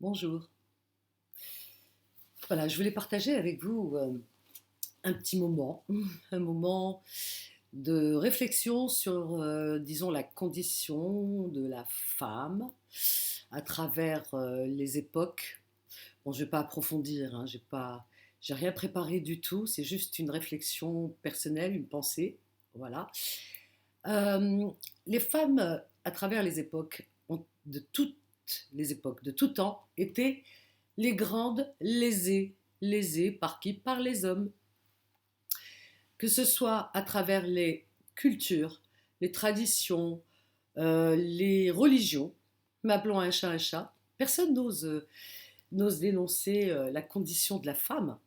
Bonjour. Voilà, je voulais partager avec vous un petit moment, un moment de réflexion sur, disons, la condition de la femme à travers les époques. Bon, je ne vais pas approfondir, hein, j'ai rien préparé du tout, c'est juste une réflexion personnelle, une pensée. Voilà. Euh, les femmes, à travers les époques, de toutes les époques, de tout temps, étaient les grandes lésées. Lésées par qui? Par les hommes. Que ce soit à travers les cultures, les traditions, les religions, mais appelons un chat, personne n'ose dénoncer la condition de la femme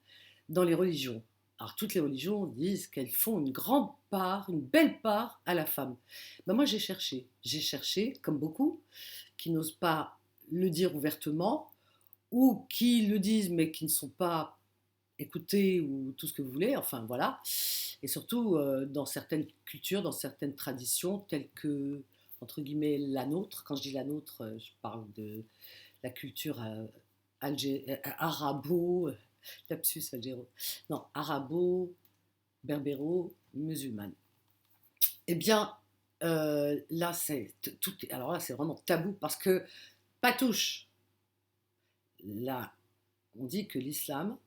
dans les religions. Alors toutes les religions disent qu'elles font une grande part, une belle part à la femme. Ben moi j'ai cherché comme beaucoup qui n'osent pas le dire ouvertement ou qui le disent mais qui ne sont pas écoutés ou tout ce que vous voulez, enfin voilà. Et surtout dans certaines cultures, dans certaines traditions telles que entre guillemets la nôtre. Quand je dis la nôtre, je parle de la culture arabo, lapsus algéro, non, arabo, berbéro, musulmane. Eh bien, là, alors là, c'est vraiment tabou parce que pas touche. Là, on dit que l'islam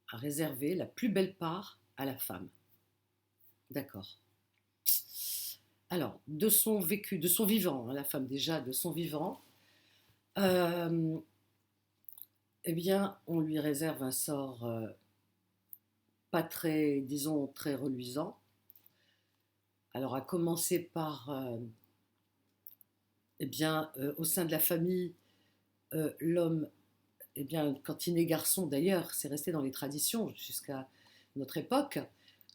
a réservé la plus belle part à la femme. D'accord. Alors, de son vécu, de son vivant, hein, la femme déjà, de son vivant, euh, eh bien, on lui réserve un sort pas très, disons, très reluisant. Alors, à commencer par, eh bien, au sein de la famille, l'homme, eh bien, quand il naît garçon, d'ailleurs, c'est resté dans les traditions jusqu'à notre époque.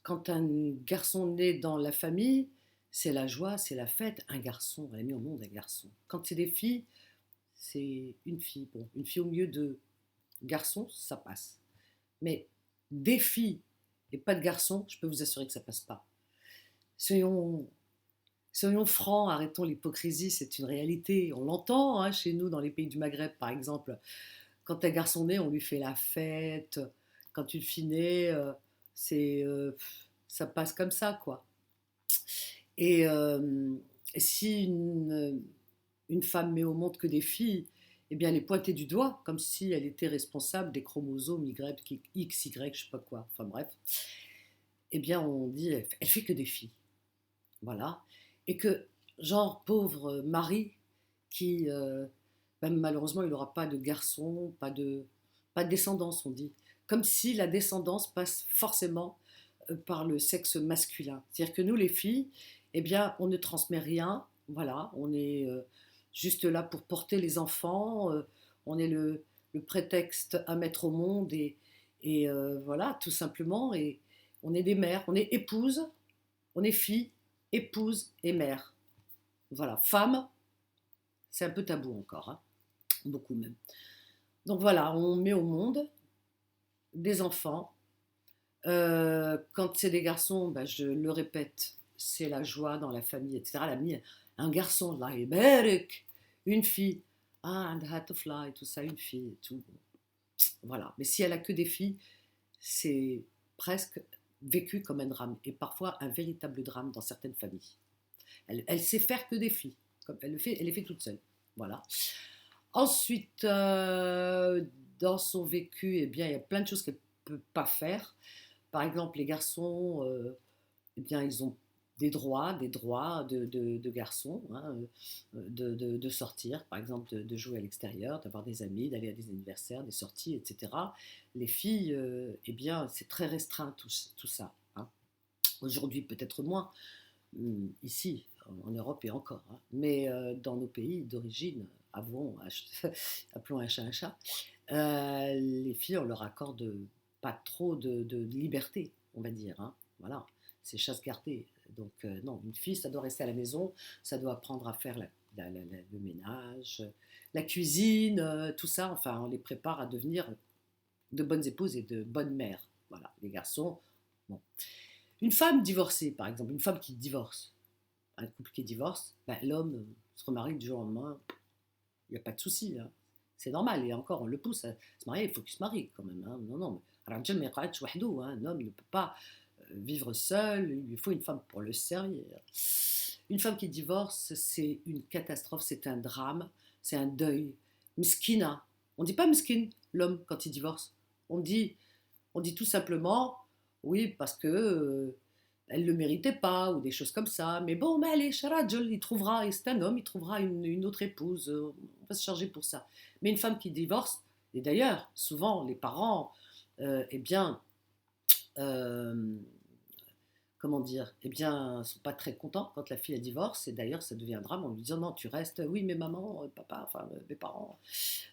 Quand un garçon naît dans la famille, c'est la joie, c'est la fête. Un garçon, on a mis au monde un garçon. Quand c'est des filles, c'est une fille. Bon, une fille au milieu de garçons, ça passe. Mais des filles et pas de garçons, je peux vous assurer que ça passe pas. Soyons, soyons francs, arrêtons l'hypocrisie, c'est une réalité. On l'entend hein, chez nous, dans les pays du Maghreb, par exemple. Quand un garçon naît, on lui fait la fête. Quand une fille naît, c'est, ça passe comme ça, quoi. Et si une femme met au monde que des filles, eh bien, elle est pointée du doigt, comme si elle était responsable des chromosomes X, Y, je sais pas quoi. Enfin bref. Eh bien, on dit, elle fait que des filles. Voilà. Et que, genre, pauvre Marie, qui, ben, malheureusement, il n'aura pas de garçon, pas de descendance, on dit. Comme si la descendance passe forcément par le sexe masculin. C'est-à-dire que nous, les filles, eh bien, on ne transmet rien. Voilà, on est juste là pour porter les enfants. On est le prétexte à mettre au monde et voilà, tout simplement. Et on est des mères, on est épouses, on est filles, épouses et mères. Voilà, femme, c'est un peu tabou encore, hein, beaucoup même. Donc voilà, on met au monde des enfants. Quand c'est des garçons, bah, je le répète, c'est la joie dans la famille, etc. Un garçon, là, une fille, ah, and hat of fly, tout ça, une fille et tout. Voilà. Mais si elle a que des filles, c'est presque vécu comme un drame, et parfois un véritable drame dans certaines familles. Elle sait faire que des filles, comme elle les fait toute seule. Voilà. Ensuite, dans son vécu, eh bien, il y a plein de choses qu'elle ne peut pas faire. Par exemple, les garçons, eh bien, ils ont des droits de garçons, hein, de sortir, par exemple, de jouer à l'extérieur, d'avoir des amis, d'aller à des anniversaires, des sorties, etc. Les filles, eh bien, c'est très restreint tout ça. Hein. Aujourd'hui, peut-être moins, ici, en Europe et encore. Hein. Mais dans nos pays d'origine, appelons un chat, les filles, on leur accorde pas trop de liberté, on va dire. Hein. Voilà, c'est chasse gardée. Donc non, une fille, ça doit rester à la maison, ça doit apprendre à faire le ménage, la cuisine, tout ça. Enfin, on les prépare à devenir de bonnes épouses et de bonnes mères. Voilà, les garçons, bon. Une femme divorcée, par exemple, une femme qui divorce, un couple qui divorce, ben, l'homme se remarie du jour au lendemain, il n'y a pas de souci. Hein. c'est normal. Et encore, on le pousse à se marier, il faut qu'il se marie quand même. Hein. Non, non, mais الرجل ما يقعدش وحده, hein. Un homme ne peut pas vivre seul, il lui faut une femme pour le servir. Une femme qui divorce, c'est une catastrophe, c'est un drame, c'est un deuil. Miskina. On ne dit pas miskin, l'homme, quand il divorce. On dit, on dit tout simplement, oui, parce que elle ne le méritait pas, ou des choses comme ça. Mais bon, mais allez, Sharajol, il trouvera, et c'est un homme, il trouvera une autre épouse. On va se charger pour ça. Mais une femme qui divorce, et d'ailleurs, souvent, les parents, eh bien, euh, comment dire, eh bien, sont pas très contents quand la fille elle divorce. Et d'ailleurs, ça devient un drame en lui disant non, tu restes. Oui, mais maman, papa, enfin mes parents,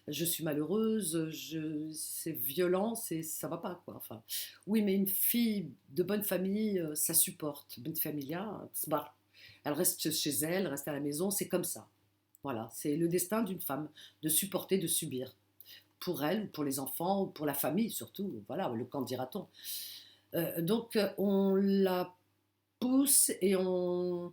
je suis malheureuse, c'est violent, ça va pas quoi. Enfin, oui, mais une fille de bonne famille, ça supporte. Bonne familia, tsbar. Elle reste chez elle, elle reste à la maison, c'est comme ça. Voilà, c'est le destin d'une femme de supporter, de subir. Pour elle, ou pour les enfants, ou pour la famille surtout. Voilà, le camp dira-t-on. Donc, on la pousse et on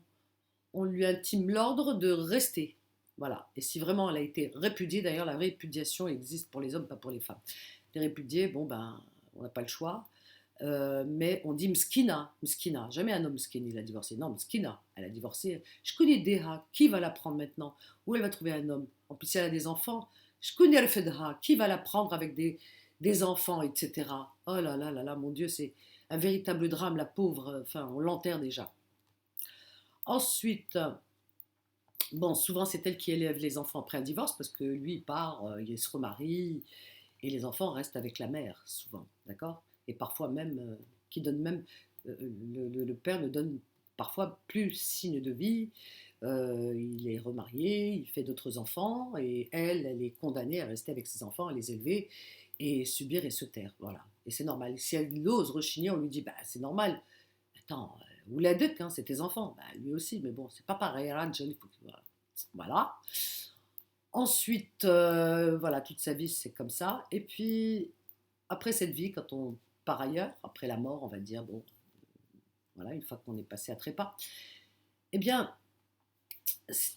lui intime l'ordre de rester. Voilà. Et si vraiment elle a été répudiée, d'ailleurs, la répudiation existe pour les hommes, pas pour les femmes. Les répudiés, bon, ben, on n'a pas le choix. Mais on dit mskina, mskina. Jamais un homme mskin, il a divorcé. Non, mskina, elle a divorcé. Je connais Deha, qui va la prendre maintenant? Où elle va trouver un homme? En plus, si elle a des enfants, je connais Al-Fedha, qui va la prendre avec des enfants, etc. Oh là là là là, mon Dieu, c'est un véritable drame, la pauvre. Enfin, on l'enterre déjà. Ensuite, bon, souvent c'est elle qui élève les enfants après un divorce parce que lui il part, il se remarie et les enfants restent avec la mère souvent, d'accord? Et parfois même, qui donne même, le père ne donne parfois plus signe de vie. Il est remarié, il fait d'autres enfants et elle est condamnée à rester avec ses enfants, à les élever et subir et se taire, voilà. Et c'est normal. Si elle ose rechigner, on lui dit, bah c'est normal. Attends, ou la duc, hein, c'est tes enfants. Bah, lui aussi, mais bon, c'est pas pareil. Rachel, il faut que- voilà. Voilà. Ensuite, voilà, toute sa vie, c'est comme ça. Et puis, après cette vie, quand on part ailleurs, après la mort, on va dire, bon, voilà, une fois qu'on est passé à trépas, eh bien,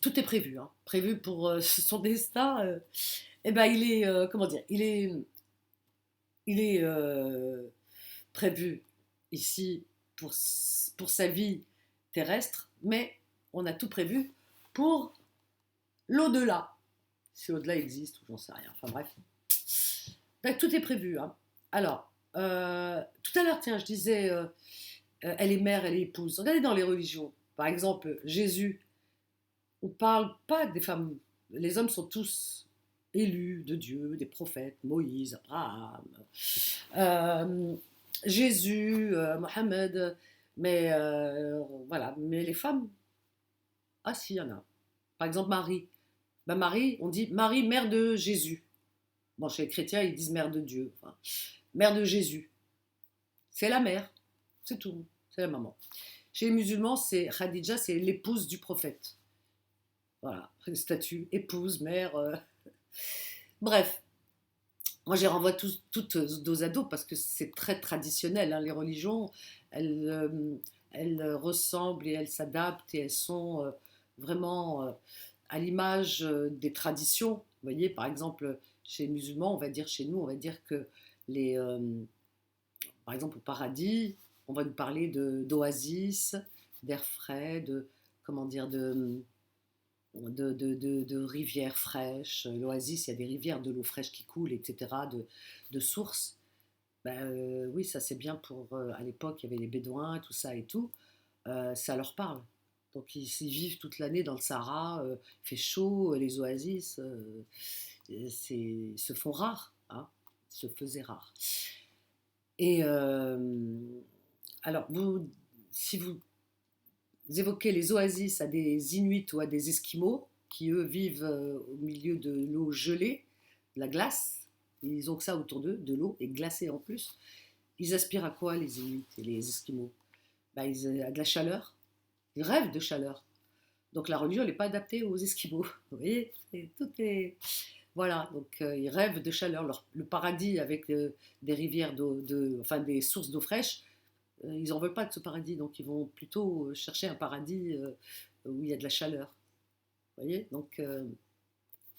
tout est prévu, hein, prévu pour son destin. Eh ben, il est, comment dire, il est prévu ici pour sa vie terrestre, mais on a tout prévu pour l'au-delà. Si l'au-delà existe, ou j'en sais rien. Enfin bref. Donc, tout est prévu. Hein. Alors, tout à l'heure, tiens, je disais, elle est mère, elle est épouse. Regardez dans les religions. Par exemple, Jésus, on ne parle pas des femmes. Les hommes sont tous élus de Dieu, des prophètes, Moïse, Abraham, euh, Jésus, Mohammed, mais voilà, mais les femmes, ah si, il y en a. Par exemple, Marie. Ben, Marie, on dit Marie, mère de Jésus. Bon, chez les chrétiens, ils disent mère de Dieu. Enfin, mère de Jésus. C'est la mère, c'est tout, c'est la maman. Chez les musulmans, c'est Khadija, c'est l'épouse du prophète. Voilà, le statut épouse, mère. Bref, moi, je les renvoie toutes dos à dos parce que c'est très traditionnel. Hein. Les religions, elles, elles ressemblent et elles s'adaptent et elles sont vraiment à l'image des traditions. Vous voyez, par exemple, chez les musulmans, on va dire chez nous, on va dire que les, par exemple au paradis, on va nous parler d'oasis, d'air frais, de comment dire, de rivières fraîches. L'oasis, il y a des rivières, de l'eau fraîche qui coule, etc., de sources. Ben, oui, ça c'est bien pour. À l'époque, il y avait les bédouins, tout ça et tout. Ça leur parle. Donc ils vivent toute l'année dans le Sahara, il fait chaud, les oasis se font rares, hein, se faisaient rares. Et alors, si vous évoquez les oasis à des Inuits ou à des Esquimaux, qui eux vivent au milieu de l'eau gelée, de la glace, ils ont que ça autour d'eux, de l'eau, et glacée en plus, ils aspirent à quoi les Inuits et les Esquimaux? Ben, à de la chaleur, ils rêvent de chaleur. Donc la religion n'est pas adaptée aux Esquimaux. Vous voyez, tout est. Voilà, donc ils rêvent de chaleur. Le paradis avec des rivières enfin des sources d'eau fraîche, ils n'en veulent pas de ce paradis, donc ils vont plutôt chercher un paradis où il y a de la chaleur. Vous voyez, donc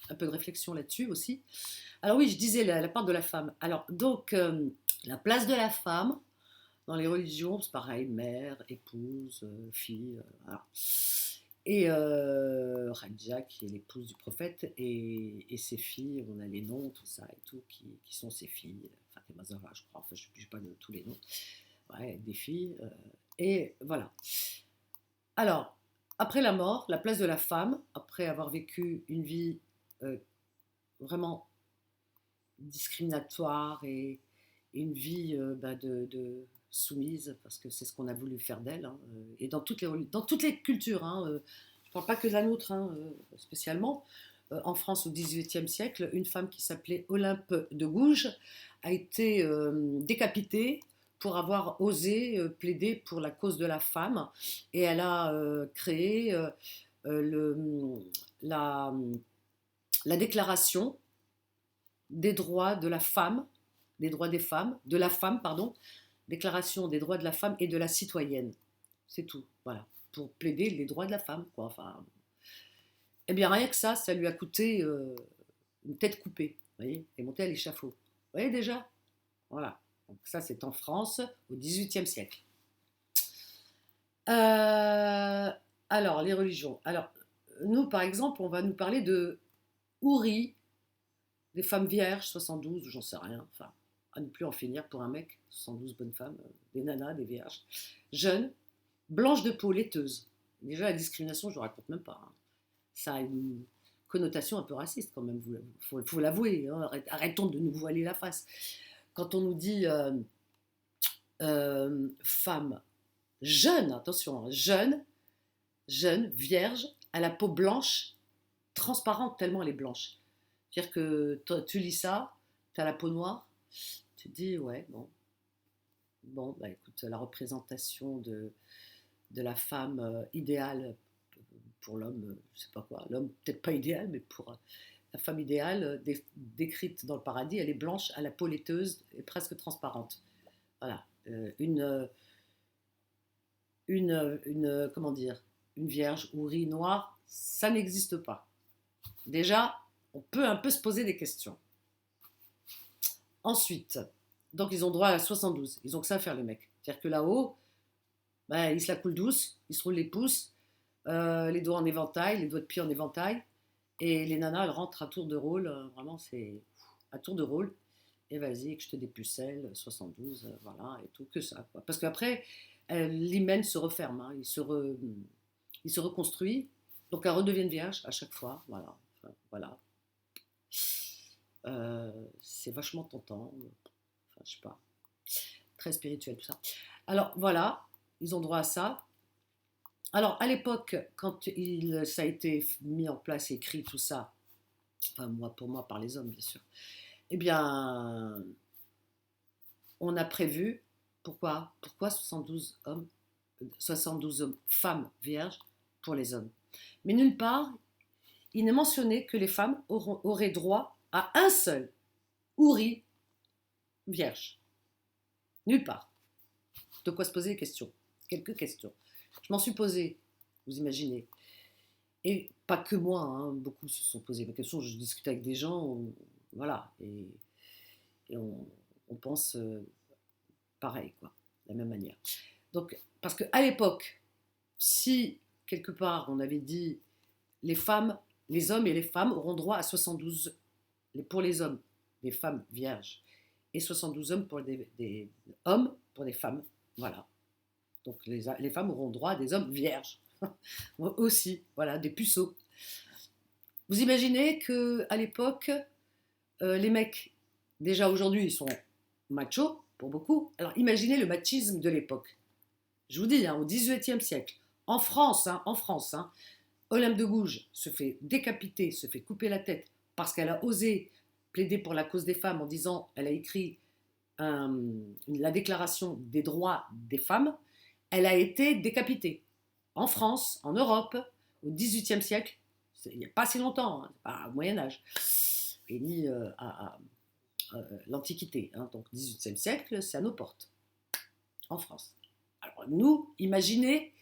un peu de réflexion là-dessus aussi. Alors oui, je disais la part de la femme. Alors donc, la place de la femme dans les religions, c'est pareil, mère, épouse, fille, voilà. Et Khadija, qui est l'épouse du prophète, et ses filles, on a les noms, tout ça et tout, qui sont ses filles. Fatima Zahra, je crois, enfin, je ne juge pas de tous les noms. Ouais, des filles. Et voilà. Alors, après la mort, la place de la femme, après avoir vécu une vie euh, vraiment discriminatoire et une vie soumise, parce que c'est ce qu'on a voulu faire d'elle, hein, et dans toutes les cultures, hein, je ne parle pas que de la nôtre, hein, spécialement. En France, au XVIIIe siècle, une femme qui s'appelait Olympe de Gouges a été décapitée pour avoir osé plaider pour la cause de la femme, et elle a créé le, la, la déclaration des droits de la femme, des droits des femmes, de la femme, pardon, déclaration des droits de la femme et de la citoyenne. C'est tout, voilà, pour plaider les droits de la femme, quoi. Enfin, eh bien, rien que ça lui a coûté une tête coupée, vous voyez, et monté à l'échafaud. Vous voyez déjà. Voilà. Donc ça, c'est en France au XVIIIe siècle. Euh, alors, les religions. Alors, nous, par exemple, on va nous parler de Houri, des femmes vierges, 72, j'en sais rien, enfin, à ne plus en finir pour un mec, 72 bonnes femmes, des nanas, des vierges, jeunes, blanches de peau, laiteuses. Déjà, la discrimination, je ne raconte même pas, hein. Ça a une connotation un peu raciste quand même, il faut l'avouer, hein. Arrêtons de nous voiler la face. Quand on nous dit femme jeune, attention, hein, jeune, vierge, à la peau blanche, transparente tellement elle est blanche. C'est-à-dire que toi, tu lis ça, tu as la peau noire, tu te dis, ouais, bon, bah écoute, la représentation de la femme idéale pour l'homme, je sais pas quoi, l'homme peut-être pas idéal, mais pour la femme idéale décrite dans le paradis, elle est blanche, à la peau laiteuse et presque transparente. Voilà, comment dire, une vierge ou riz noire, ça n'existe pas. Déjà, on peut un peu se poser des questions. Ensuite, donc ils ont droit à 72. Ils ont que ça à faire, les mecs. C'est-à-dire que là-haut, bah, ils se la coulent douce, ils se roulent les pouces, les doigts en éventail, les doigts de pied en éventail. Et les nanas, elles rentrent à tour de rôle. Vraiment, c'est à tour de rôle. Et vas-y, que je te dépucelle, 72, voilà, et tout, que ça, quoi. Parce qu'après, l'hymen se referme, hein, il se reconstruit. Donc elles redeviennent vierges à chaque fois. Voilà. Enfin, voilà. C'est vachement tentant. Enfin, je sais pas. Très spirituel tout ça. Alors voilà, ils ont droit à ça. Alors à l'époque, quand ça a été mis en place, écrit tout ça, enfin pour moi par les hommes bien sûr, eh bien on a prévu, pourquoi 72 hommes, 72 hommes, femmes vierges pour les hommes. Mais nulle part, il n'est mentionné que les femmes auraient droit à un seul houri vierge. Nulle part. De quoi se poser des questions. Quelques questions. Je m'en suis posé, vous imaginez. Et pas que moi, hein, beaucoup se sont posés des questions. Je discute avec des gens, voilà, et on pense pareil, quoi, de la même manière. Donc, parce qu'à l'époque, si quelque part on avait dit les femmes, les hommes et les femmes auront droit à 72, pour les hommes, des femmes vierges, et 72 hommes pour des hommes pour des femmes, voilà. Donc les femmes auront droit à des hommes vierges aussi, voilà, des puceaux. Vous imaginez qu'à l'époque, les mecs, déjà aujourd'hui, ils sont machos pour beaucoup. Alors imaginez le machisme de l'époque. Je vous dis, hein, au XVIIIe siècle, en France, Olympe de Gouges se fait décapiter, se fait couper la tête parce qu'elle a osé plaider pour la cause des femmes en disant, elle a écrit la déclaration des droits des femmes, elle a été décapitée. En France, en Europe, au XVIIIe siècle, il n'y a pas si longtemps, hein, pas au Moyen-Âge, et ni à l'Antiquité. Hein, donc, XVIIIe siècle, c'est à nos portes, en France. Alors, nous, imaginez,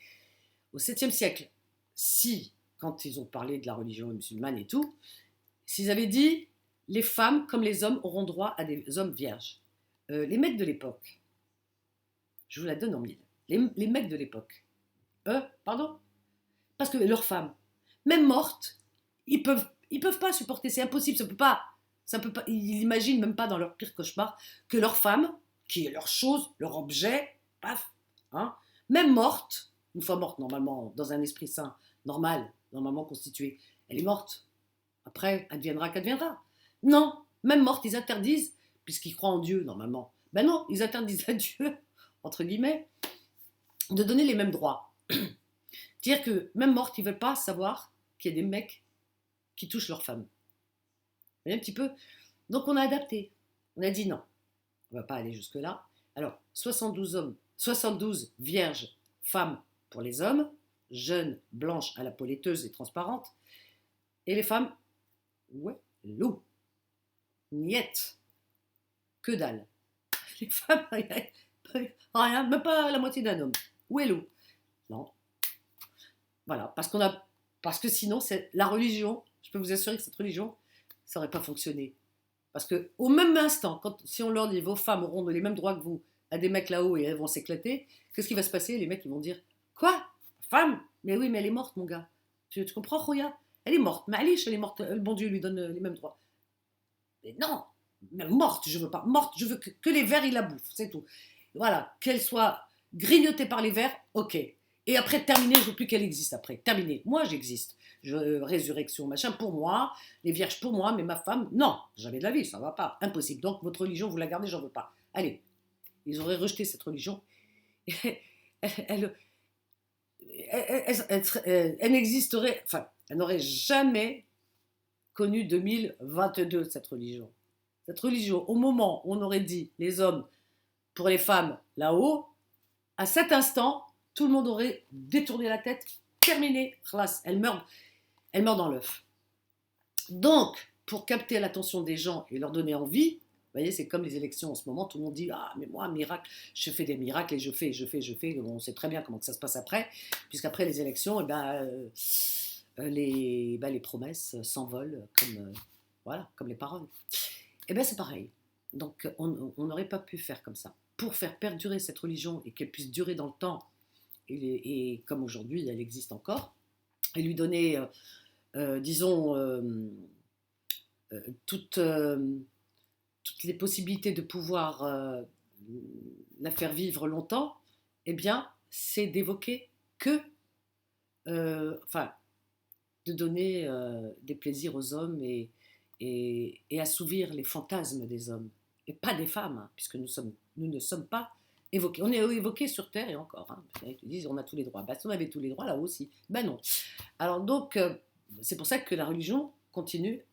au 7e siècle, si, quand ils ont parlé de la religion musulmane et tout, s'ils avaient dit les femmes comme les hommes auront droit à des hommes vierges. Les mecs de l'époque, je vous la donne en mille, les mecs de l'époque, pardon, parce que leurs femmes, même mortes, ils peuvent pas supporter, c'est impossible, ça peut pas, ils imaginent même pas dans leur pire cauchemar que leur femme, qui est leur chose, leur objet, paf, hein, même morte, une fois morte normalement, dans un esprit sain, normal, normalement constitué, elle est morte. Après, adviendra qu'adviendra. Non, même morte, ils interdisent, puisqu'ils croient en Dieu normalement. Ben non, ils interdisent à Dieu, entre guillemets, de donner les mêmes droits. Dire que même morte, ils ne veulent pas savoir qu'il y a des mecs qui touchent leurs femmes. Vous voyez un petit peu. Donc on a adapté. On a dit non, on ne va pas aller jusque-là. Alors, 72 hommes, 72 vierges femmes pour les hommes, jeunes, blanches, à la peau laiteuse et transparente. Et les femmes, ouais, loup, niette, que dalle. Les femmes, rien, même pas la moitié d'un homme. Où est loup? Non. Voilà, parce que sinon, c'est la religion, je peux vous assurer que cette religion, ça n'aurait pas fonctionné. Parce qu'au même instant, si on leur dit vos femmes auront les mêmes droits que vous à des mecs là-haut et elles vont s'éclater, qu'est-ce qui va se passer? Les mecs ils vont dire quoi? Femme? Mais oui, mais elle est morte, mon gars. Tu comprends, Roya? Elle est morte. Mais Alice, elle est morte. Le bon Dieu lui donne les mêmes droits. Mais non, même morte, je veux pas. Morte, je veux que les vers ils la bouffent, c'est tout. Voilà, qu'elle soit grignotée par les vers, ok. Et après, terminé, je veux plus qu'elle existe après. Terminé. Moi, j'existe. Résurrection, machin, pour moi, les vierges pour moi, mais ma femme, non, jamais de la vie, ça va pas, impossible. Donc, votre religion, vous la gardez, j'en veux pas. Allez, ils auraient rejeté cette religion. Elle n'existerait, enfin, elle n'aurait jamais connu 2022, cette religion. Cette religion, au moment où on aurait dit les hommes pour les femmes là-haut, à cet instant, tout le monde aurait détourné la tête, terminé, khlas, elle meurt dans l'œuf. Donc, pour capter l'attention des gens et leur donner envie, vous voyez, c'est comme les élections en ce moment, tout le monde dit ah mais moi miracle, je fais des miracles et je fais, on sait très bien comment que ça se passe après, puisqu'après les élections, les promesses s'envolent comme les paroles. Et bien c'est pareil. Donc on n'aurait pas pu faire comme ça. Pour faire perdurer cette religion et qu'elle puisse durer dans le temps, et comme aujourd'hui elle existe encore, et lui donner, disons, toutes les possibilités de pouvoir la faire vivre longtemps, eh bien, c'est d'évoquer que, de donner des plaisirs aux hommes et assouvir les fantasmes des hommes, et pas des femmes, hein, puisque nous ne sommes pas évoqués. On est évoqués sur Terre et encore. Hein, ils disent on a tous les droits. Si on avait tous les droits là aussi, ben non. Alors donc, c'est pour ça que la religion continue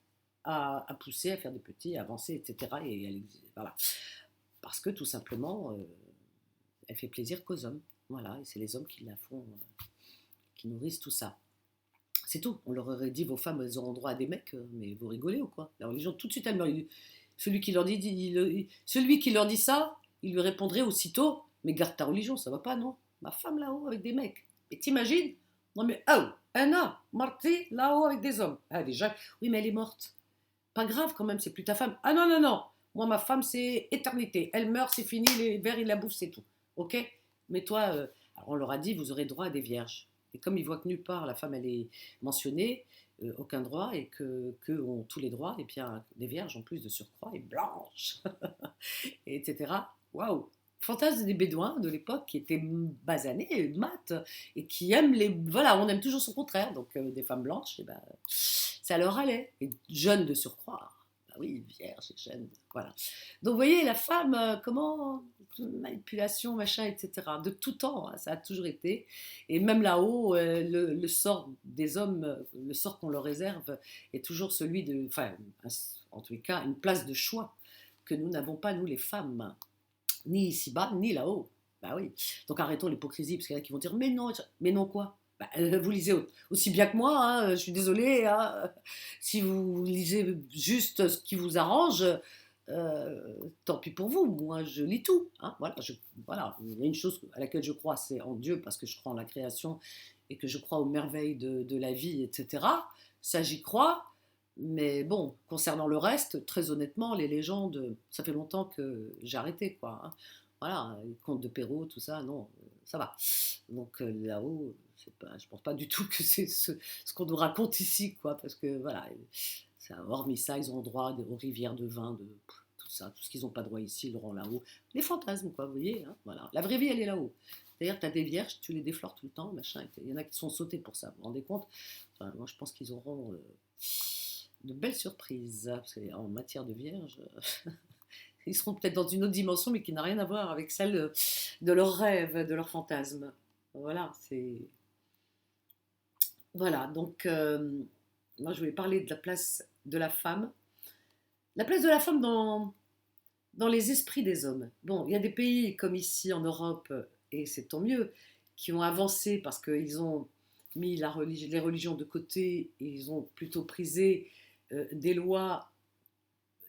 à pousser, à faire des petits, à avancer, etc. Et voilà. Parce que tout simplement, elle fait plaisir qu'aux hommes. Voilà, et c'est les hommes qui la font, qui nourrissent tout ça. C'est tout. On leur aurait dit vos femmes, elles auront droit à des mecs, mais vous rigolez ou quoi? La religion, tout de suite, elle meurt. Celui qui leur dit ça, il lui répondrait aussitôt mais garde ta religion, ça va pas, non? Ma femme là-haut avec des mecs. Et t'imagines? Non mais, oh, Anna, Marty là-haut avec des hommes. Ah, déjà, oui, mais elle est morte. Pas grave quand même, c'est plus ta femme. Ah non, non, non. Moi, ma femme, c'est éternité. Elle meurt, c'est fini, les vers, ils la bouffent, c'est tout. Ok? Mais toi, alors on leur a dit, vous aurez droit à des vierges. Et comme ils voient que nulle part la femme, elle est mentionnée, aucun droit, et qu'eux ont tous les droits, et bien des vierges en plus de surcroît, et blanches, etc. Waouh! Fantasme des Bédouins de l'époque qui étaient basanés, maths, et qui aiment les. Voilà, on aime toujours son contraire. Donc des femmes blanches, et ben, ça leur allait. Et jeunes de surcroît. Bah oui, vierge et jeune. Voilà. Donc vous voyez, la femme, comment. Manipulation, machin, etc. De tout temps, hein, ça a toujours été. Et même là-haut, le sort des hommes, le sort qu'on leur réserve est toujours celui de. Enfin, en tous les cas, une place de choix que nous n'avons pas, nous les femmes. Ni ici-bas, ni là-haut. Bah oui. Donc arrêtons l'hypocrisie, parce qu'il y en a qui vont dire mais non quoi? Bah, vous lisez aussi bien que moi, hein, je suis désolée. Hein, si vous lisez juste ce qui vous arrange, tant pis pour vous. Moi, je lis tout. Hein, voilà. Il y a une chose à laquelle je crois, c'est en Dieu, parce que je crois en la création et que je crois aux merveilles de la vie, etc. Ça, j'y crois. Mais bon, concernant le reste, très honnêtement, les légendes, ça fait longtemps que j'ai arrêté, quoi, hein. Voilà, les contes de Perrault, tout ça, non, ça va. Donc là-haut, je pense pas du tout que c'est ce qu'on nous raconte ici, quoi, parce que voilà, hormis ça, ils ont droit aux rivières de vin, tout ça, tout ce qu'ils n'ont pas droit ici, ils l'auront là-haut. Les fantasmes, quoi, vous voyez, hein, voilà. La vraie vie, elle est là-haut. D'ailleurs, tu as des vierges, tu les déflores tout le temps, machin. Il y en a qui sont sautés pour ça, vous vous rendez compte? Enfin, moi, je pense qu'ils auront de belles surprises. Parce qu'en matière de vierge, ils seront peut-être dans une autre dimension, mais qui n'a rien à voir avec celle de leurs rêves, de leurs fantasmes. Voilà, c'est. Voilà, donc, moi, je voulais parler de la place de la femme. La place de la femme dans les esprits des hommes. Bon, il y a des pays comme ici en Europe, et c'est tant mieux, qui ont avancé parce qu'ils ont mis les religions de côté et ils ont plutôt prisé des lois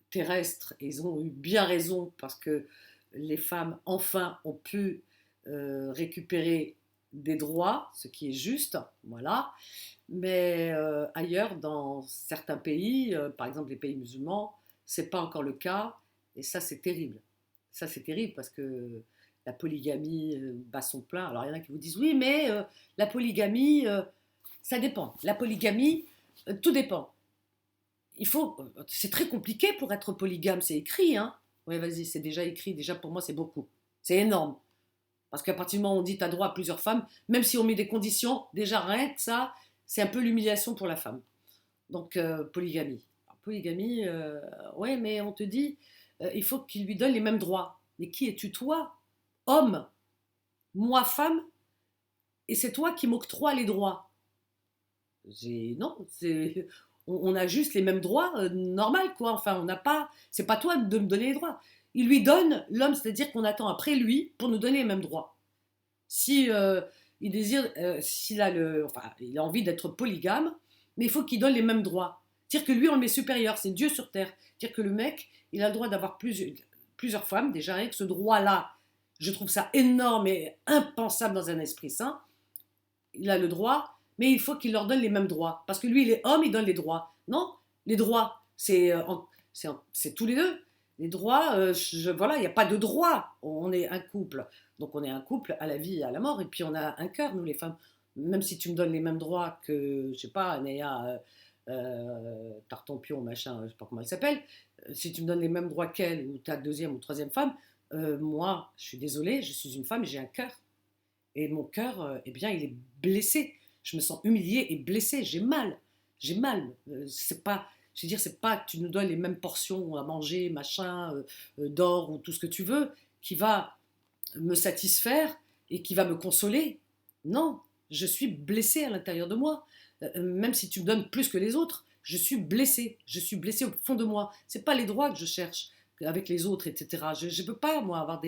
terrestres et ils ont eu bien raison parce que les femmes enfin ont pu récupérer des droits, ce qui est juste, voilà. Mais ailleurs, dans certains pays, par exemple les pays musulmans, c'est pas encore le cas et ça c'est terrible. Ça c'est terrible parce que la polygamie bat son plein. Alors il y en a qui vous disent oui, mais la polygamie, ça dépend. La polygamie, tout dépend. C'est très compliqué pour être polygame, c'est écrit, hein. Oui, vas-y, c'est déjà écrit. Déjà pour moi, c'est beaucoup. C'est énorme. Parce qu'à partir du moment où on dit tu as droit à plusieurs femmes, même si on met des conditions, déjà rien que ça, c'est un peu l'humiliation pour la femme. Donc, polygamie. Alors, polygamie, ouais, mais on te dit, il faut qu'il lui donne les mêmes droits. Mais qui es-tu, toi, homme, moi, femme, et c'est toi qui m'octroies les droits? Non, on a juste les mêmes droits, normal, quoi. Enfin, on n'a pas. C'est pas toi de me donner les droits. Il lui donne l'homme, c'est-à-dire qu'on attend après lui pour nous donner les mêmes droits. Si il désire, enfin, il a envie d'être polygame, mais il faut qu'il donne les mêmes droits. C'est-à-dire que lui, on le met supérieur, c'est Dieu sur terre. C'est-à-dire que le mec, il a le droit d'avoir plusieurs femmes, déjà, avec ce droit-là, je trouve ça énorme et impensable dans un esprit saint. Il a le droit, mais il faut qu'il leur donne les mêmes droits. Parce que lui, il est homme, il donne les droits. Non, les droits, c'est tous les deux. Les droits, voilà, il n'y a pas de droit. On est un couple. Donc on est un couple à la vie et à la mort. Et puis on a un cœur, nous les femmes. Même si tu me donnes les mêmes droits que, je sais pas, Néa, Tartampion, machin, je sais pas comment elle s'appelle, si tu me donnes les mêmes droits qu'elle, ou ta deuxième ou troisième femme, moi, je suis désolée, je suis une femme et j'ai un cœur. Et mon cœur, eh bien, il est blessé. Je me sens humiliée et blessée. J'ai mal. J'ai mal. C'est pas, je veux dire, c'est pas que tu nous donnes les mêmes portions à manger, machin, d'or ou tout ce que tu veux, qui va me satisfaire et qui va me consoler. Non, je suis blessée à l'intérieur de moi. Même si tu me donnes plus que les autres, je suis blessée. Je suis blessée au fond de moi. C'est pas les droits que je cherche avec les autres, etc. Je ne peux pas, moi, avoir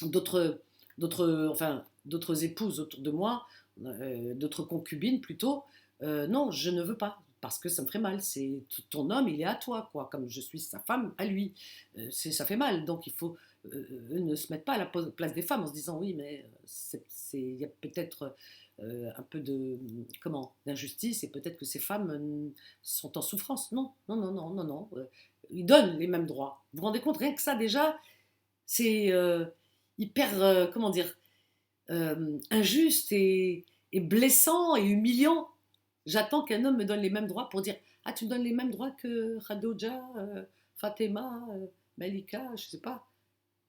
d'autres d'autres épouses autour de moi, d'autres concubines plutôt. Non, je ne veux pas parce que ça me ferait mal. C'est ton homme, il est à toi, quoi. Comme je suis sa femme, à lui. Ça fait mal. Donc il faut ne se mettre pas à la place des femmes en se disant oui, mais il y a peut-être un peu de d'injustice et peut-être que ces femmes sont en souffrance. Non, non, non, non, non, non. Ils donnent les mêmes droits. Vous vous rendez compte, rien que ça déjà, c'est hyper, comment dire, injuste et blessant et humiliant. J'attends qu'un homme me donne les mêmes droits pour dire ah, tu me donnes les mêmes droits que Khadija, Fatima, Malika, je sais pas.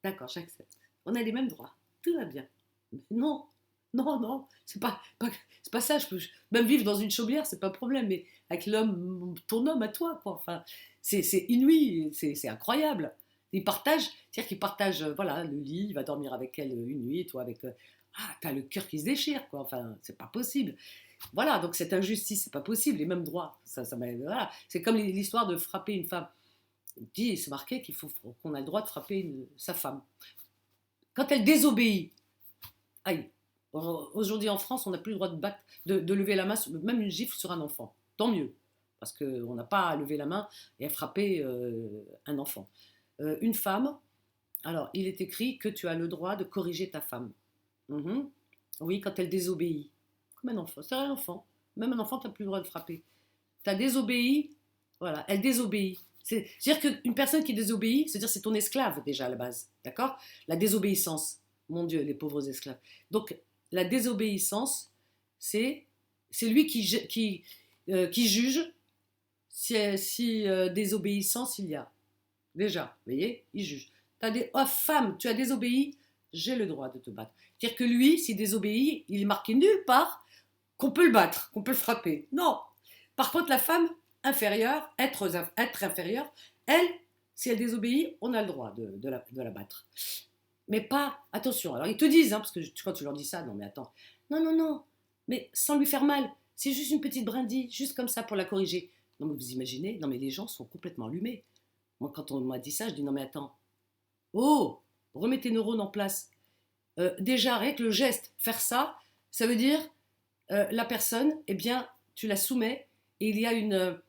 D'accord, j'accepte. On a les mêmes droits. Tout va bien. Mais non, non, non, c'est pas ça. Je peux même vivre dans une chaumière, c'est pas un problème. Mais avec l'homme, ton homme à toi, quoi. Enfin, c'est inouï, c'est incroyable. Il partage, c'est-à-dire qu'il partage, voilà, le lit, il va dormir avec elle une nuit, toi avec. Ah, t'as le cœur qui se déchire, quoi. Enfin, c'est pas possible. Voilà, donc cette injustice, c'est pas possible. Les mêmes droits, voilà. C'est comme l'histoire de frapper une femme. Il dit, c'est marqué qu'on a le droit de frapper sa femme. Quand elle désobéit, aïe. Aujourd'hui en France, on n'a plus le droit de lever la main, même une gifle sur un enfant. Tant mieux, parce qu'on n'a pas à lever la main et à frapper un enfant. Une femme, alors il est écrit que tu as le droit de corriger ta femme. Mhm. Oui, quand elle désobéit. Comme un enfant, c'est un enfant. Même un enfant, tu n'as plus le droit de frapper. Tu as désobéi, Voilà, elle désobéit. C'est-à-dire qu'une personne qui désobéit, c'est-à-dire c'est ton esclave déjà à la base, d'accord? La désobéissance, mon Dieu, les pauvres esclaves. Donc la désobéissance, c'est c'est lui qui juge si désobéissance il y a. Déjà, vous voyez, il juge. Oh, femme, tu as désobéi, j'ai le droit de te battre. C'est-à-dire que lui, s'il désobéit, il est marqué nulle part qu'on peut le battre, qu'on peut le frapper. Non. Par contre, la femme inférieure, être inférieure, elle, si elle désobéit, on a le droit de la battre. Mais pas, attention, alors ils te disent, hein, parce que quand tu leur dis ça, non mais attends, non, non, non, mais sans lui faire mal, c'est juste une petite brindille, juste comme ça pour la corriger. Non mais vous imaginez, non mais les gens sont complètement allumés. Moi quand on m'a dit ça, je dis non mais attends, oh, remets tes neurones en place. Déjà, rien que le geste, faire ça, ça veut dire la personne, eh bien, tu la soumets et il y a une,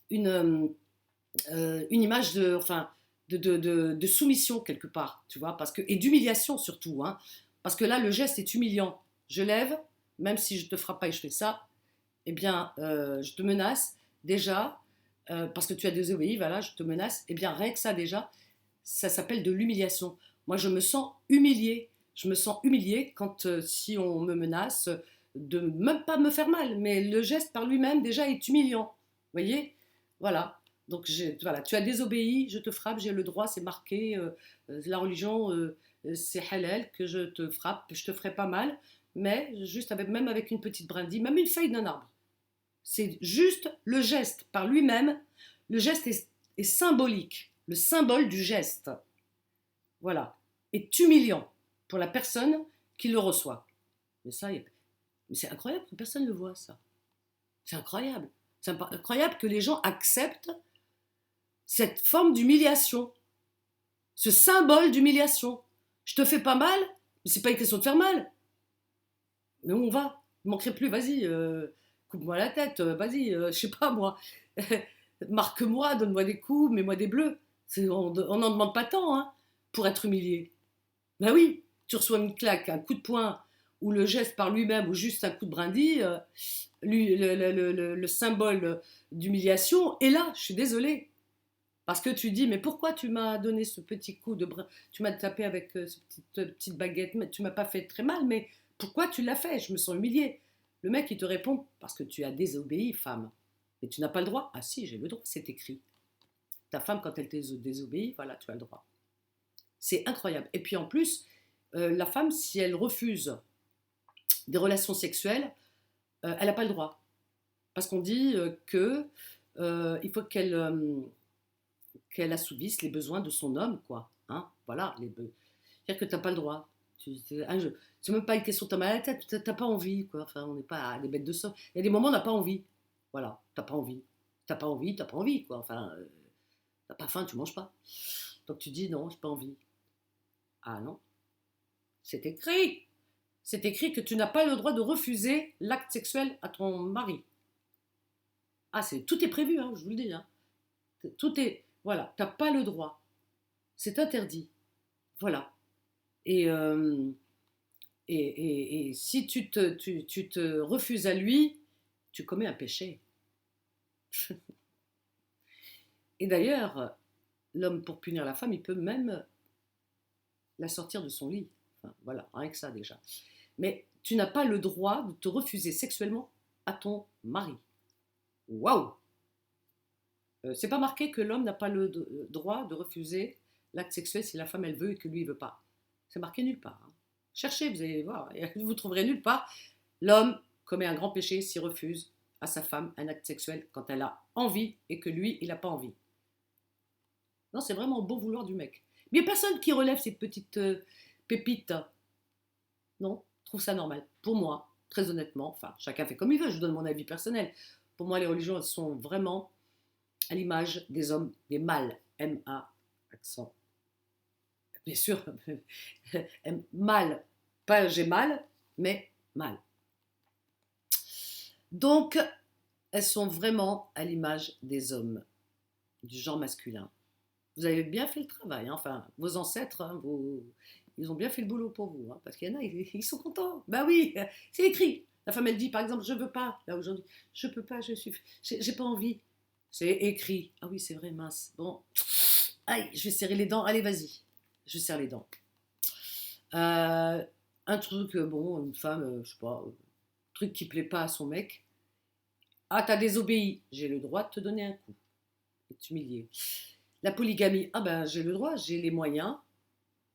une image de soumission quelque part, tu vois, et d'humiliation surtout, hein, parce que là, le geste est humiliant. Je lève, même si je te frappe pas et je fais ça, eh bien, je te menace déjà, parce que tu as désobéi, voilà, je te menace, eh bien, rien que ça déjà, ça s'appelle de l'humiliation. Moi, je me sens humiliée. Je me sens humiliée quand, si on me menace, de même pas me faire mal, mais le geste par lui-même déjà est humiliant. Vous voyez? Voilà. Donc, voilà, tu as désobéi, je te frappe, j'ai le droit, c'est marqué. La religion, c'est halal que je te frappe, je te ferai pas mal, mais juste même avec une petite brindille, même une feuille d'un arbre. C'est juste le geste par lui-même. Le geste est symbolique. Le symbole du geste, voilà, est humiliant pour la personne qui le reçoit. Mais ça, mais c'est incroyable que personne ne le voit, ça. C'est incroyable. C'est incroyable que les gens acceptent cette forme d'humiliation, ce symbole d'humiliation. Je te fais pas mal, mais c'est pas une question de faire mal. Mais où on va? Il ne manquerait plus, vas-y, coupe-moi la tête, vas-y, je sais pas moi, marque-moi, donne-moi des coups, mets-moi des bleus. On n'en demande pas tant hein, pour être humilié. Ben oui, tu reçois une claque, un coup de poing, ou le geste par lui-même, ou juste un coup de brindille, le symbole d'humiliation est là, je suis désolée. Parce que tu dis, mais pourquoi tu m'as donné ce petit coup de bras, tu m'as tapé avec cette petite baguette, mais tu m'as pas fait très mal, mais pourquoi tu l'as fait? Je me sens humiliée. Le mec, il te répond, parce que tu as désobéi, femme. Et tu n'as pas le droit. Ah si, j'ai le droit, c'est écrit. Ta femme, quand elle te désobéit, voilà, tu as le droit. C'est incroyable. Et puis en plus, la femme, si elle refuse des relations sexuelles, elle n'a pas le droit. Parce qu'on dit il faut qu'elle assouvisse les besoins de son homme, quoi. Hein, voilà, c'est-à-dire que tu n'as pas le droit. C'est même pas une question de ta mal à la tête, tu n'as pas envie, quoi. Enfin, on n'est pas des bêtes de somme. Il y a des moments où on n'a pas envie. Voilà, t'as pas envie. T'as pas envie, t'as pas envie, quoi. Enfin, t'as pas faim, tu manges pas. Donc tu dis non, j'ai pas envie. Ah non, c'est écrit. C'est écrit que tu n'as pas le droit de refuser l'acte sexuel à ton mari. Ah, tout est prévu, hein, je vous le dis. Hein. Tout est. Voilà, tu n'as pas le droit. C'est interdit. Voilà. Et, euh, et si tu te refuses à lui, tu commets un péché. Et d'ailleurs, l'homme, pour punir la femme, il peut même la sortir de son lit. Enfin, voilà, rien que ça déjà. Mais tu n'as pas le droit de te refuser sexuellement à ton mari. Waouh! C'est pas marqué que l'homme n'a pas le droit de refuser l'acte sexuel si la femme elle veut et que lui il veut pas. C'est marqué nulle part. Hein. Cherchez, vous allez voir, vous trouverez nulle part. L'homme commet un grand péché s'il refuse à sa femme un acte sexuel quand elle a envie et que lui il n'a pas envie. Non, c'est vraiment au bon vouloir du mec. Mais il n'y a personne qui relève ces petites pépites. Non, je trouve ça normal. Pour moi, très honnêtement, enfin, chacun fait comme il veut, je vous donne mon avis personnel. Pour moi, les religions, elles sont vraiment à l'image des hommes, des mâles, M-A, accent. Bien sûr, mâle, pas j'ai mal, mais mâle. Donc, elles sont vraiment à l'image des hommes, du genre masculin. Vous avez bien fait le travail, hein. Enfin, vos ancêtres, hein, ils ont bien fait le boulot pour vous, hein, parce qu'il y en a, ils sont contents. Bah oui, c'est écrit. La femme, elle dit, par exemple, je veux pas, là aujourd'hui, je peux pas, j'ai pas envie. C'est écrit. Ah oui, c'est vrai, mince. Bon, aïe, je vais serrer les dents. Allez, vas-y. Je serre les dents. Euh, un truc, bon, une femme, je sais pas, truc qui plaît pas à son mec. Ah, t'as désobéi. J'ai le droit de te donner un coup et de t'humilier. La polygamie. Ah ben, j'ai le droit, j'ai les moyens.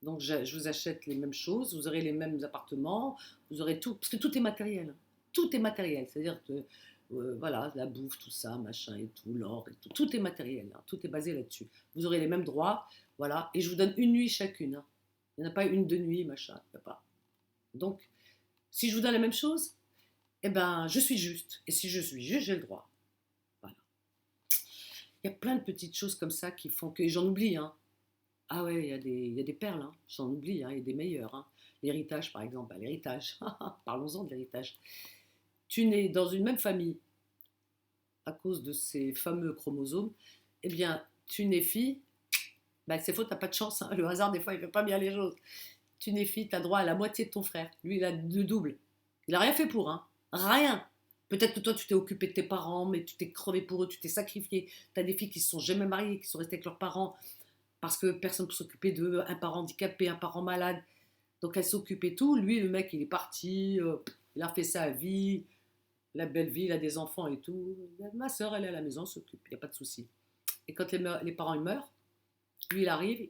Donc, je vous achète les mêmes choses, vous aurez les mêmes appartements, vous aurez tout, parce que tout est matériel. Tout est matériel, c'est-à-dire que, voilà, la bouffe, tout ça, machin et tout, l'or et tout, tout est matériel, hein, tout est basé là-dessus. Vous aurez les mêmes droits, voilà, et je vous donne une nuit chacune, hein. Il n'y en a pas une de nuit, machin, il n'y a pas. Donc, si je vous donne la même chose, eh ben, je suis juste. Et si je suis juste, j'ai le droit. Voilà. Il y a plein de petites choses comme ça qui font que, et j'en oublie, hein. Ah ouais, il y a des perles, hein. J'en oublie, hein, et des meilleures, hein. L'héritage, par exemple, bah, l'héritage, parlons-en de l'héritage. Tu nais dans une même famille à cause de ces fameux chromosomes, eh bien, tu nais fille, bah, c'est faux, t'as pas de chance, hein. Le hasard, des fois, il fait pas bien les choses. Tu nais fille, t'as droit à la moitié de ton frère. Lui, il a le double. Il a rien fait pour, hein. Rien. Peut-être que toi, tu t'es occupé de tes parents, mais tu t'es crevé pour eux, tu t'es sacrifié. T'as des filles qui se sont jamais mariées, qui sont restées avec leurs parents parce que personne ne peut s'occuper d'eux, un parent handicapé, un parent malade. Donc elle s'occupe et tout. Lui, le mec, il est parti, il a fait sa vie, la belle vie, il a des enfants et tout. Ma soeur, elle est à la maison, s'occupe, il n'y a pas de souci. Et quand les parents ils meurent, lui, il arrive,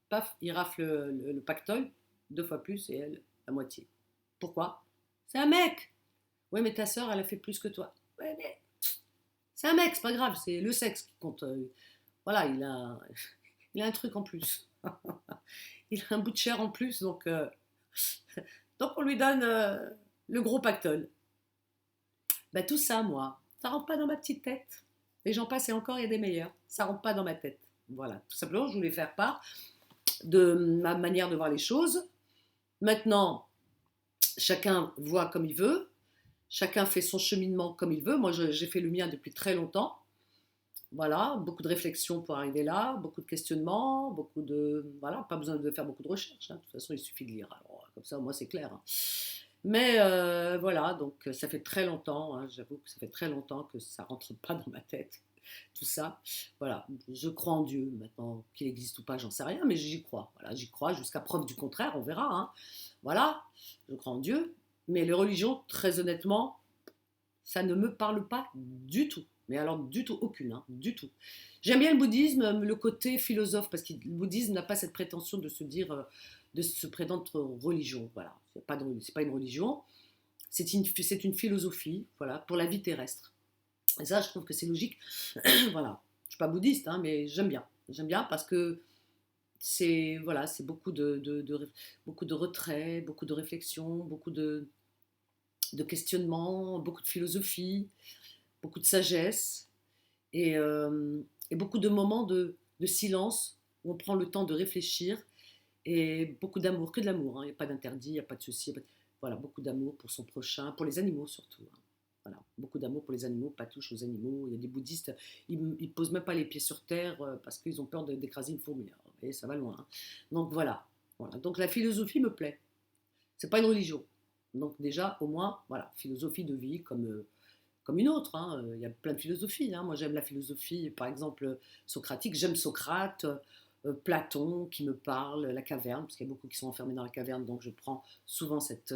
paf, il rafle le pactole, 2 fois plus, et elle, la moitié. Pourquoi? C'est un mec. Ouais, mais ta soeur, elle a fait plus que toi. Ouais, mais c'est un mec, c'est pas grave, c'est le sexe qui compte. Voilà, il a un truc en plus. Il a un bout de chair en plus, donc on lui donne le gros pactole. Bah, tout ça, moi, ça rentre pas dans ma petite tête. Et j'en passe et encore, il y a des meilleurs. Ça rentre pas dans ma tête. Voilà, tout simplement, je voulais faire part de ma manière de voir les choses. Maintenant, chacun voit comme il veut, chacun fait son cheminement comme il veut. Moi, j'ai fait le mien depuis très longtemps. Voilà, beaucoup de réflexions pour arriver là, beaucoup de questionnements, beaucoup de... Voilà, pas besoin de faire beaucoup de recherches, hein. De toute façon, il suffit de lire. Alors, comme ça, moi, c'est clair, hein. Mais voilà, donc ça fait très longtemps, hein, j'avoue que ça fait très longtemps que ça rentre pas dans ma tête, tout ça. Voilà, je crois en Dieu, maintenant qu'il existe ou pas, j'en sais rien, mais j'y crois. Voilà, j'y crois jusqu'à preuve du contraire, on verra, hein. Voilà, je crois en Dieu, mais les religions, très honnêtement, ça ne me parle pas du tout. Mais alors du tout, aucune, hein, du tout. J'aime bien le bouddhisme, le côté philosophe, parce que le bouddhisme n'a pas cette prétention de se dire, de se prétendre religion. Voilà, c'est pas une religion, c'est une philosophie, voilà, pour la vie terrestre. Et ça, je trouve que c'est logique. Voilà, je suis pas bouddhiste, hein, mais j'aime bien parce que c'est voilà, c'est beaucoup de retrait, beaucoup de réflexion, beaucoup de questionnement, beaucoup de philosophie, beaucoup de sagesse et beaucoup de moments de silence où on prend le temps de réfléchir et beaucoup d'amour, que de l'amour, hein. Il n'y a pas d'interdit, il n'y a pas de ceci, voilà, beaucoup d'amour pour son prochain, pour les animaux surtout, hein. Voilà, beaucoup d'amour pour les animaux, pas touche aux animaux. Il y a des bouddhistes, ils ne posent même pas les pieds sur terre parce qu'ils ont peur d'écraser une fourmi. Et ça va loin, hein. Donc voilà, voilà. Donc la philosophie me plaît. C'est pas une religion. Donc déjà, au moins, voilà, philosophie de vie comme une autre, hein. Il y a plein de philosophies, hein. Moi, j'aime la philosophie, par exemple, socratique. J'aime Socrate, Platon qui me parle, la caverne, parce qu'il y a beaucoup qui sont enfermés dans la caverne, donc je prends souvent cette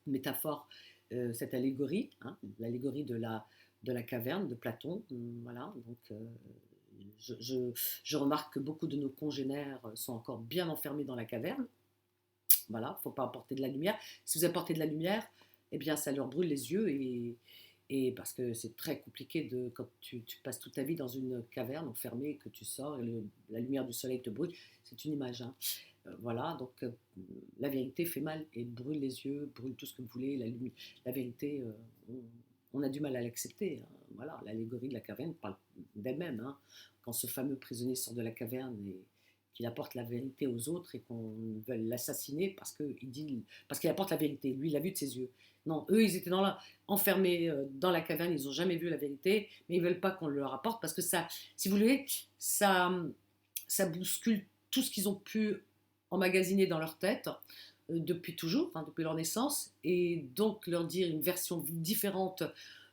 métaphore, cette allégorie, hein, l'allégorie de la caverne de Platon. Voilà, donc je, je- je remarque que beaucoup de nos congénères sont encore bien enfermés dans la caverne. Voilà, il ne faut pas apporter de la lumière. Si vous apportez de la lumière, eh bien, ça leur brûle les yeux et parce que c'est très compliqué quand tu passes toute ta vie dans une caverne enfermée et que tu sors et la lumière du soleil te brûle. C'est une image, hein. Voilà, donc la vérité fait mal et brûle les yeux, brûle tout ce que vous voulez. La vérité, on a du mal à l'accepter, hein. Voilà, l'allégorie de la caverne parle d'elle-même, hein. Quand ce fameux prisonnier sort de la caverne et qu'il apporte la vérité aux autres et qu'on veut l'assassiner parce qu'il apporte la vérité. Lui, il l'a vu de ses yeux. Non, eux, ils étaient enfermés dans la caverne, ils n'ont jamais vu la vérité, mais ils ne veulent pas qu'on le leur apporte parce que ça, si vous voulez, ça bouscule tout ce qu'ils ont pu emmagasiner dans leur tête depuis toujours, enfin, depuis leur naissance, et donc leur dire une version différente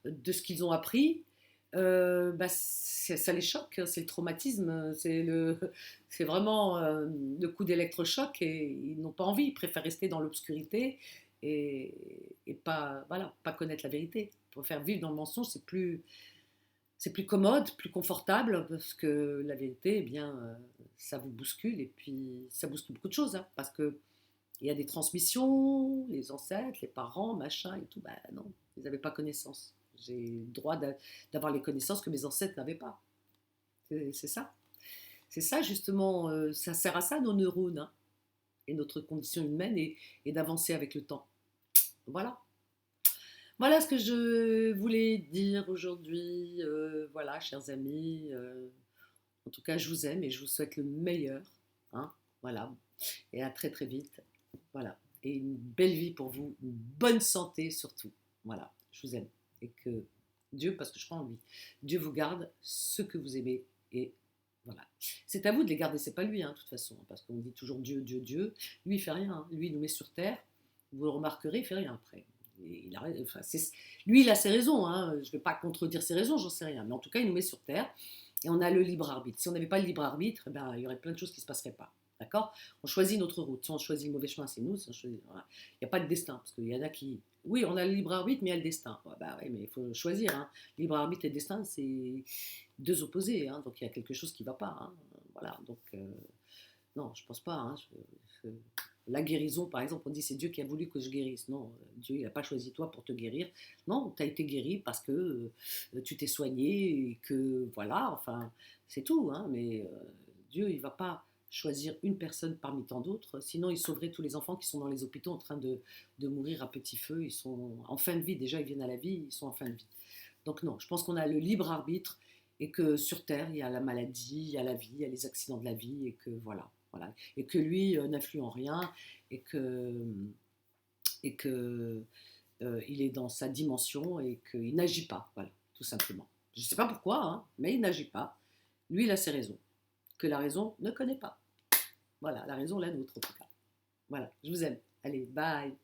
de ce qu'ils ont appris, Ça les choque, c'est le traumatisme, c'est vraiment le coup d'électrochoc et ils n'ont pas envie, ils préfèrent rester dans l'obscurité et pas, voilà, pas connaître la vérité. Pour faire vivre dans le mensonge, c'est plus commode, plus confortable, parce que la vérité, eh bien, ça vous bouscule et puis ça bouscule beaucoup de choses, hein, parce que il y a des transmissions, les ancêtres, les parents, machin et tout. Bah non, ils n'avaient pas connaissance. J'ai le droit d'avoir les connaissances que mes ancêtres n'avaient pas. C'est ça. C'est ça, justement. Ça sert à ça, nos neurones, hein, et notre condition humaine, et d'avancer avec le temps. Voilà. Voilà ce que je voulais dire aujourd'hui. Voilà, chers amis. En tout cas, je vous aime et je vous souhaite le meilleur. Hein, voilà. Et à très très vite. Voilà. Et une belle vie pour vous, une bonne santé surtout. Voilà, je vous aime. Et que Dieu, parce que je crois en lui, Dieu vous garde ce que vous aimez. Et voilà. C'est à vous de les garder, c'est pas lui, hein, de toute façon. Parce qu'on dit toujours Dieu, Dieu, Dieu. Lui, il fait rien. Hein. Lui, il nous met sur terre. Vous le remarquerez, il fait rien après. Et enfin, lui, il a ses raisons. Hein. Je ne vais pas contredire ses raisons, j'en sais rien. Mais en tout cas, il nous met sur terre. Et on a le libre arbitre. Si on n'avait pas le libre arbitre, eh ben, il y aurait plein de choses qui ne se passeraient pas. D'accord. On choisit notre route. Si on choisit le mauvais chemin, c'est nous. Si voilà. Il n'y a pas de destin. Parce qu'il y en a qui. Oui, on a le libre arbitre, mais il y a le destin. Ouais, bah, ouais, mais il faut choisir. Hein. Libre arbitre et destin, c'est deux opposés. Hein. Donc il y a quelque chose qui ne va pas. Hein. Voilà. Donc, non, je ne pense pas. Hein. La guérison, par exemple, on dit c'est Dieu qui a voulu que je guérisse. Non, Dieu, il n'a pas choisi toi pour te guérir. Non, tu as été guéri parce que tu t'es soigné et que voilà, enfin, c'est tout. Hein, mais Dieu, il ne va pas choisir une personne parmi tant d'autres. Sinon, il sauverait tous les enfants qui sont dans les hôpitaux en train de mourir à petit feu. Ils sont en fin de vie. Déjà, ils viennent à la vie, ils sont en fin de vie. Donc non, je pense qu'on a le libre arbitre et que sur Terre, il y a la maladie, il y a la vie, il y a les accidents de la vie et que voilà. Voilà. Et que lui n'influe en rien et que il est dans sa dimension et qu'il n'agit pas, voilà, tout simplement. Je ne sais pas pourquoi, hein, mais il n'agit pas. Lui, il a ses raisons, que la raison ne connaît pas. Voilà, la raison, la nôtre, en tout cas. Voilà, je vous aime. Allez, bye.